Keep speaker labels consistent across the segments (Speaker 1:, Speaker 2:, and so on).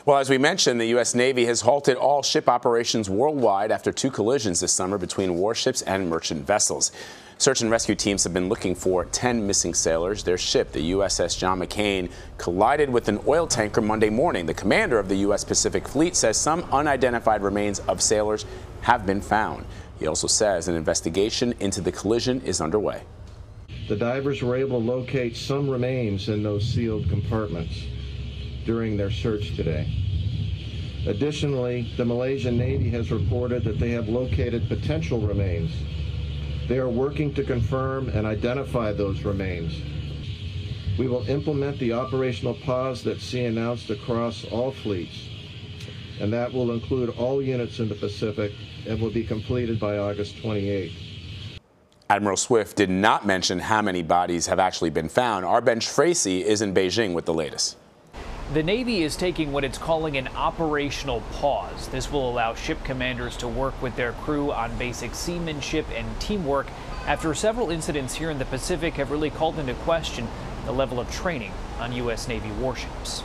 Speaker 1: Well, as we mentioned, the U.S. Navy has halted all ship operations worldwide after 2 collisions this summer between warships and merchant vessels. Search and rescue teams have been looking for 10 missing sailors. Their ship, the USS John McCain, collided with an oil tanker Monday morning. The commander of the U.S. Pacific Fleet says some unidentified remains of sailors have been found. He also says an investigation into the collision is underway.
Speaker 2: The divers were able to locate some remains in those sealed compartments during their search today. Additionally, the Malaysian Navy has reported that they have located potential remains. They are working to confirm and identify those remains. We will implement the operational pause that sea announced across all fleets, and that will include all units in the Pacific and will be completed by August 28th.
Speaker 1: Admiral Swift did not mention how many bodies have actually been found. Our Ben Tracy is in Beijing with the latest.
Speaker 3: The Navy is taking what it's calling an operational pause. This will allow ship commanders to work with their crew on basic seamanship and teamwork after several incidents here in the Pacific have really called into question the level of training on U.S. Navy warships.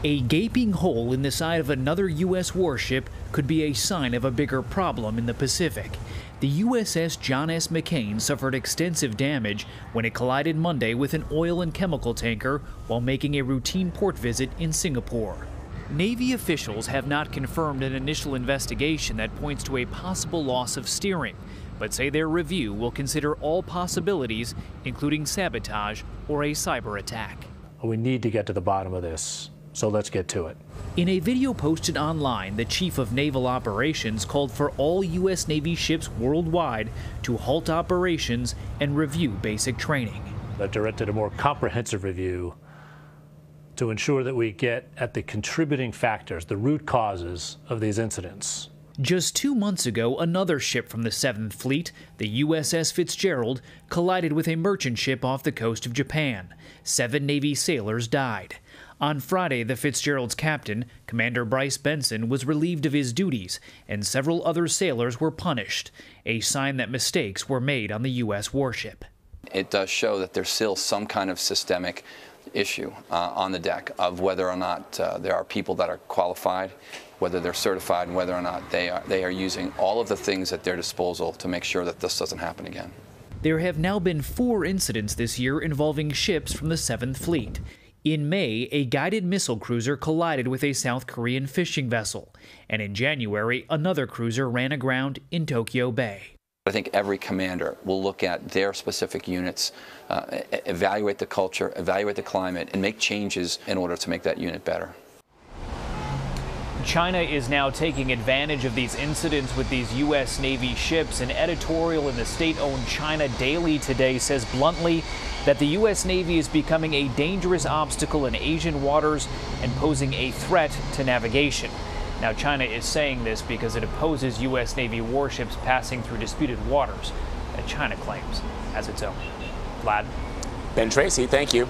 Speaker 3: A gaping hole in the side of another U.S. warship could be a sign of a bigger problem in the Pacific. The USS John S. McCain suffered extensive damage when it collided Monday with an oil and chemical tanker while making a routine port visit in Singapore. Navy officials have not confirmed an initial investigation that points to a possible loss of steering, but say their review will consider all possibilities, including sabotage or a cyber attack.
Speaker 4: We need to get to the bottom of this. So let's get to it.
Speaker 3: In a video posted online, the Chief of Naval Operations called for all U.S. Navy ships worldwide to halt operations and review basic training.
Speaker 4: That directed a more comprehensive review to ensure that we get at the contributing factors, the root causes of these incidents.
Speaker 3: Just 2 months ago, another ship from the 7th Fleet, the USS Fitzgerald, collided with a merchant ship off the coast of Japan. 7 Navy sailors died. On Friday, the Fitzgerald's captain, Commander Bryce Benson, was relieved of his duties, and several other sailors were punished, a sign that mistakes were made on the U.S. warship.
Speaker 5: It does show that there's still some kind of systemic issue on the deck of whether or not there are people that are qualified, whether they're certified, and whether or not they are using all of the things at their disposal to make sure that this doesn't happen again.
Speaker 3: There have now been 4 incidents this year involving ships from the 7th Fleet. In May, a guided missile cruiser collided with a South Korean fishing vessel, and in January, another cruiser ran aground in Tokyo Bay.
Speaker 5: I think every commander will look at their specific units, evaluate the culture, evaluate the climate, and make changes in order to make that unit better.
Speaker 3: China is now taking advantage of these incidents with these U.S. Navy ships. An editorial in the state-owned China Daily today says bluntly that the U.S. Navy is becoming a dangerous obstacle in Asian waters and posing a threat to navigation. Now, China is saying this because it opposes U.S. Navy warships passing through disputed waters that China claims as its own. Vlad?
Speaker 1: Ben Tracy, thank you.